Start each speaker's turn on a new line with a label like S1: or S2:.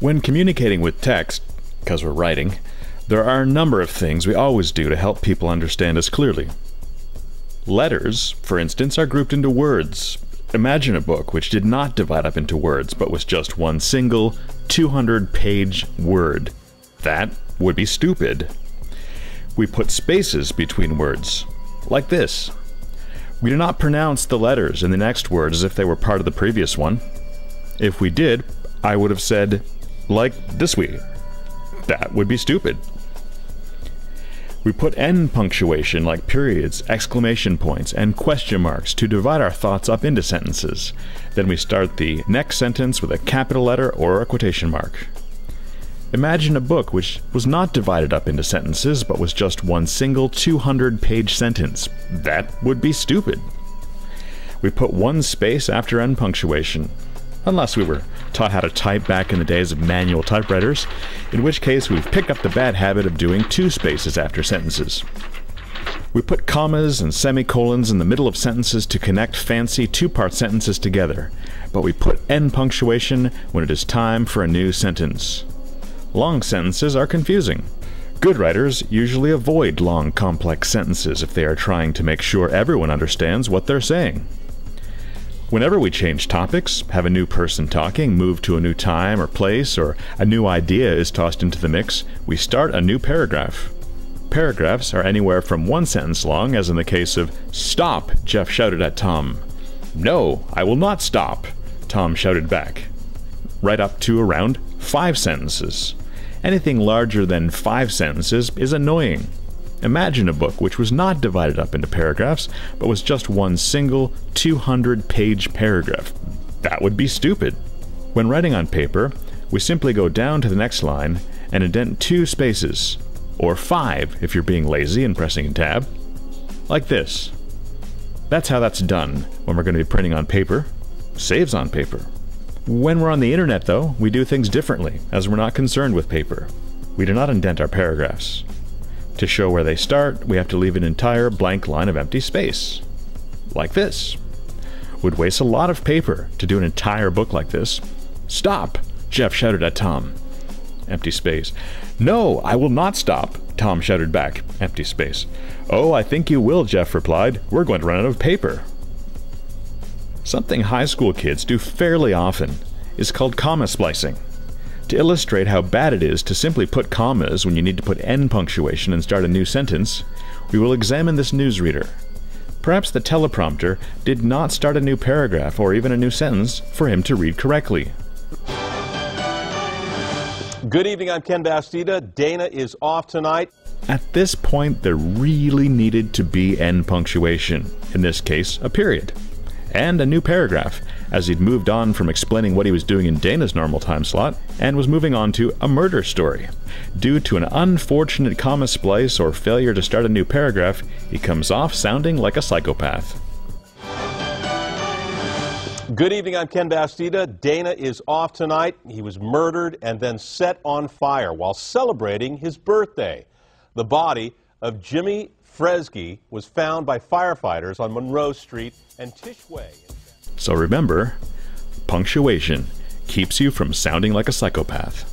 S1: When communicating with text, because we're writing, there are a number of things we always do to help people understand us clearly. Letters, for instance, are grouped into words. Imagine a book which did not divide up into words, but was just one single 200-page word. That would be stupid. We put spaces between words, like this. We do not pronounce the letters in the next word as if they were part of the previous one. If we did, I would have said, like this way. That would be stupid. We put end punctuation like periods, exclamation points, and question marks to divide our thoughts up into sentences. Then we start the next sentence with a capital letter or a quotation mark. Imagine a book which was not divided up into sentences but was just one single 200-page sentence. That would be stupid. We put one space after end punctuation. Unless we were taught how to type back in the days of manual typewriters, in which case we've picked up the bad habit of doing two spaces after sentences. We put commas and semicolons in the middle of sentences to connect fancy two-part sentences together, but we put end punctuation when it is time for a new sentence. Long sentences are confusing. Good writers usually avoid long, complex sentences if they are trying to make sure everyone understands what they're saying. Whenever we change topics, have a new person talking, move to a new time or place, or a new idea is tossed into the mix, we start a new paragraph. Paragraphs are anywhere from one sentence long, as in the case of, "Stop," Jeff shouted at Tom. "No, I will not stop," Tom shouted back. Right up to around 5 sentences. Anything larger than 5 sentences is annoying. Imagine a book which was not divided up into paragraphs, but was just one single 200-page paragraph. That would be stupid. When writing on paper, we simply go down to the next line and indent 2 spaces, or 5 if you're being lazy and pressing a tab, like this. That's how that's done when we're going to be printing on paper. Saves on paper. When we're on the internet, though, we do things differently, as we're not concerned with paper. We do not indent our paragraphs. To show where they start, we have to leave an entire blank line of empty space. Like this. Would waste a lot of paper to do an entire book like this. "Stop," Jeff shouted at Tom. Empty space. "No, I will not stop," Tom shouted back. Empty space. "Oh, I think you will," Jeff replied. "We're going to run out of paper." Something high school kids do fairly often is called comma splicing. To illustrate how bad it is to simply put commas when you need to put end punctuation and start a new sentence, we will examine this newsreader. Perhaps the teleprompter did not start a new paragraph or even a new sentence for him to read correctly.
S2: Good evening, I'm Ken Bastida. Dana is off tonight.
S1: At this point, there really needed to be end punctuation, in this case, a period, and a new paragraph, as he'd moved on from explaining what he was doing in Dana's normal time slot and was moving on to a murder story. Due to an unfortunate comma splice or failure to start a new paragraph, he comes off sounding like a psychopath.
S2: Good evening, I'm Ken Bastida. Dana is off tonight. He was murdered and then set on fire while celebrating his birthday. The body of Jimmy Fresge was found by firefighters on Monroe Street and Tish Way.
S1: So remember, punctuation keeps you from sounding like a psychopath.